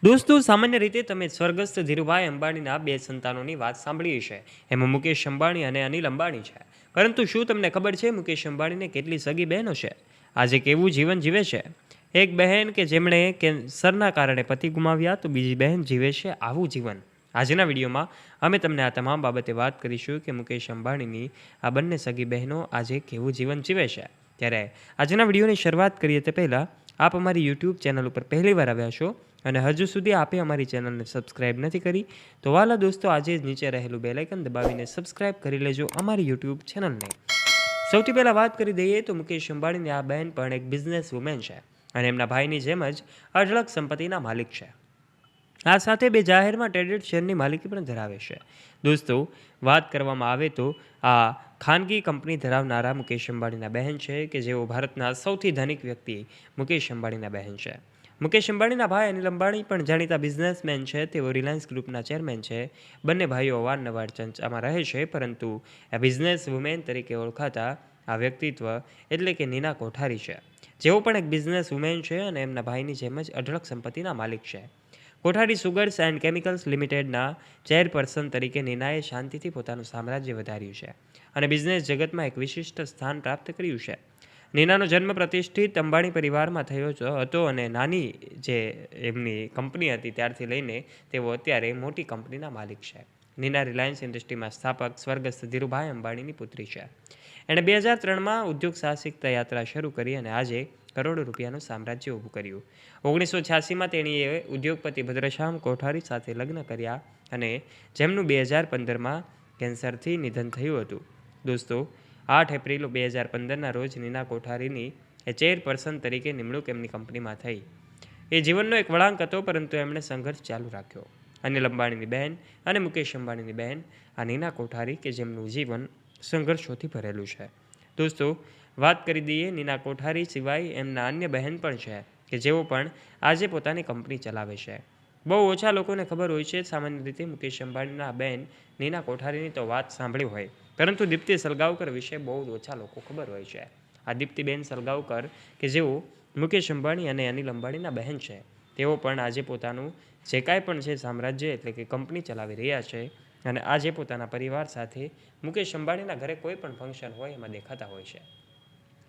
દોસ્તો, સામાન્ય રીતે તમે સ્વર્ગસ્થ ધીરુભાઈ અંબાણીના બે સંતાનોની વાત સાંભળી છે. એમાં મુકેશ અંબાણી અને અનિલ અંબાણી છે. પરંતુ શું તમને ખબર છે મુકેશ અંબાણીને કેટલી સગી બહેનો છે? આજે કેવું જીવન જીવે છે? એક બહેન કે જેમણે કેન્સરના કારણે પતિ ગુમાવ્યા, તો બીજી બહેન જીવે છે આવું જીવન. આજના વિડીયોમાં અમે તમને આ તમામ બાબતે વાત કરીશું કે મુકેશ અંબાણીની આ બંને સગી બહેનો આજે કેવું જીવન જીવે છે. ત્યારે આજના વિડીયોની શરૂઆત કરીએ તે પહેલાં આપ અમારી યુટ્યુબ ચેનલ ઉપર પહેલીવાર આવ્યા છો અને હજુ સુધી આપે અમારી ચેનલને સબસ્ક્રાઇબ નથી કરી, તો વાલા દોસ્તો આજે જ નીચે રહેલું બેલ આઇકન દબાવીને સબસ્ક્રાઇબ કરી લેજો અમારી યુટ્યુબ ચેનલને. સૌથી પહેલાં વાત કરી દઈએ તો મુકેશ અંબાણીની આ બહેન પણ એક બિઝનેસ વુમેન છે અને એમના ભાઈની જેમ જ અઢળક સંપત્તિના માલિક છે. આ સાથે બે જાહેરમાં ટ્રેડેડ શેરની માલિકી પણ ધરાવે છે. દોસ્તો, વાત કરવામાં આવે તો આ ખાનગી કંપની ધરાવનારા મુકેશ અંબાણીના બહેન છે કે જેઓ ભારતના સૌથી ધનિક વ્યક્તિ મુકેશ અંબાણીના બહેન છે. મુકેશ અંબાણીના ભાઈ અનિલ અંબાણી પણ જાણીતા બિઝનેસમેન છે. તેઓ રિલાયન્સ ગ્રુપના ચેરમેન છે. બંને ભાઈઓ અવારનવાર ચર્ચામાં રહે છે, પરંતુ આ બિઝનેસ વુમેન તરીકે ઓળખાતા આ વ્યક્તિત્વ એટલે કે નીના કોઠારી છે, જેઓ પણ એક બિઝનેસ વુમેન છે અને એમના ભાઈની જેમ જ અઢળક સંપત્તિના માલિક છે. કોઠારી સુગર્સ એન્ડ કેમિકલ્સ લિમિટેડના ચેરપર્સન તરીકે નીનાએ શાંતિથી પોતાનું સામ્રાજ્ય વધાર્યું છે અને બિઝનેસ જગતમાં એક વિશિષ્ટ સ્થાન પ્રાપ્ત કર્યું છે. નીનાનો જન્મ પ્રતિષ્ઠિત અંબાણી પરિવારમાં થયો હતો અને નાની જે એમની કંપની હતી ત્યારથી લઈને તેઓ અત્યારે મોટી કંપનીના માલિક છે. નીના રિલાયન્સ ઇન્ડસ્ટ્રીમાં સ્થાપક સ્વર્ગસ્થ ધીરુભાઈ અંબાણીની પુત્રી છે. એણે 2003માં ઉદ્યોગ સાહસિકતા યાત્રા શરૂ કરી અને આજે કરોડો રૂપિયાનું સામ્રાજ્ય ઊભું કર્યું. 1986માં તેણીએ ઉદ્યોગપતિ ભદ્રશ્યામ કોઠારી સાથે લગ્ન કર્યા અને જેમનું 2015માં કેન્સરથી નિધન થયું હતું. દોસ્તો, 8 એપ્રિલ 2015ના રોજ નીના કોઠારીની ચેરપર્સન તરીકે નિમણૂક એમની કંપનીમાં થઈ. એ જીવનનો એક વળાંક હતો, પરંતુ એમણે સંઘર્ષ ચાલુ રાખ્યો. અનિલ અંબાણીની બહેન અને મુકેશ અંબાણીની બહેન આ નીના કોઠારી કે જેમનું જીવન સંઘર્ષોથી ભરેલું છે. દોસ્તો, વાત કરી દઈએ નીના કોઠારી સિવાય એમના અન્ય બહેન પણ છે કે જેઓ પણ આજે પોતાની કંપની ચલાવે છે. બહુ ઓછા લોકોને ખબર હોય છે. સામાન્ય રીતે મુકેશ અંબાણીના બહેન નીના કોઠારીની તો વાત સાંભળી હોય, પરંતુ દીપ્તિ સલગાવકર વિશે બહુ ઓછા લોકો ખબર હોય છે. આ દીપ્તિબેન સલગાવકર કે જેઓ મુકેશ અંબાણી અને અનિલ અંબાણીના બહેન છે, તેઓ પણ આજે પોતાનું જે કાંઈ પણ છે સામ્રાજ્ય એટલે કે કંપની ચલાવી રહ્યા છે અને આજે પોતાના પરિવાર સાથે મુકેશ અંબાણીના ઘરે કોઈ પણ ફંક્શન હોય એમાં દેખાતા હોય છે.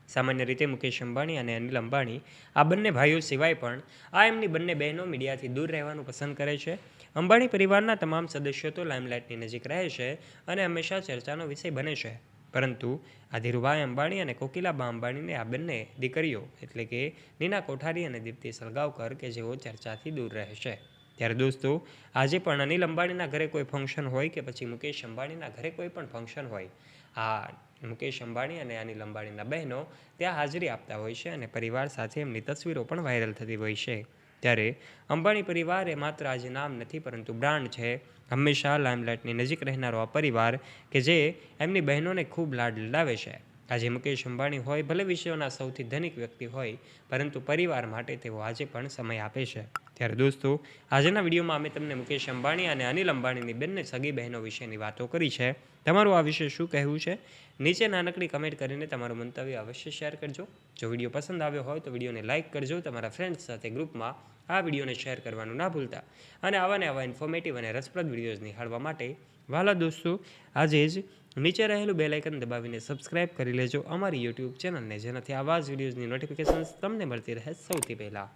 સામાન્ય રીતે મુકેશ અંબાણી અને અનિલ અંબાણી આ બંને ભાઈઓ સિવાય પણ આ એમની બંને બહેનો મીડિયાથી દૂર રહેવાનું પસંદ કરે છે. અંબાણી પરિવારના તમામ સદસ્યો તો લાઇમલાઇટની નજીક રહે છે અને હંમેશા ચર્ચાનો વિષય બને છે, પરંતુ આ ધીરુભાઈ અંબાણી અને કોકિલાબા અંબાણીને આ બંને દીકરીઓ એટલે કે નીના કોઠારી અને દીપ્તિ સલગાવકર કે જેઓ ચર્ચાથી દૂર રહે છે. ત્યારે દોસ્તો, આજે પણ અનિલ અંબાણીના ઘરે કોઈ ફંક્શન હોય કે પછી મુકેશ અંબાણીના ઘરે કોઈ પણ ફંક્શન હોય, આ મુકેશ અંબાણી અને અનિલ અંબાણીના બહેનો ત્યાં હાજરી આપતા હોય છે અને પરિવાર સાથે એમની તસવીરો પણ વાયરલ થતી હોય છે. ત્યારે અંબાણી પરિવાર એ માત્ર આજે નામ નથી, પરંતુ બ્રાન્ડ છે. હંમેશા લાઇમલાઇટની નજીક રહેનારો આ પરિવાર કે જે એમની બહેનોને ખૂબ લાડ લડાવે છે. આજે મુકેશ અંબાણી હોય ભલે વિશ્વના સૌથી ધનિક વ્યક્તિ હોય, પરંતુ પરિવાર માટે તેઓ આજે પણ સમય આપે છે. ત્યારે દોસ્તો, આજના વિડીયોમાં અમે તમને મુકેશ અંબાણી અને અનિલ અંબાણીની બંને સગી બહેનો વિશેની વાતો કરી છે. તમારું આ વિશે શું કહેવું છે? નીચે નાનકડી કમેન્ટ કરીને તમારું મંતવ્ય અવશ્ય શેર કરજો. જો વિડીયો પસંદ આવ્યો હોય તો વિડીયોને લાઇક કરજો. તમારા ફ્રેન્ડ્સ સાથે ગ્રુપમાં આ વિડીયોને શેર કરવાનું ના ભૂલતા અને આવા ઇન્ફોર્મેટિવ અને રસપ્રદ વિડીયોઝ નિહાળવા માટે વાલા દોસ્તો આજે જ નીચે રહેલું બેલ આઇકન દબાવીને સબસ્ક્રાઇબ કરી લેજો અમારી યુટ્યુબ ચેનલને, જેનાથી આવા જ વિડીયોઝની નોટિફિકેશન્સ તમને મળતી રહે સૌથી પહેલાં.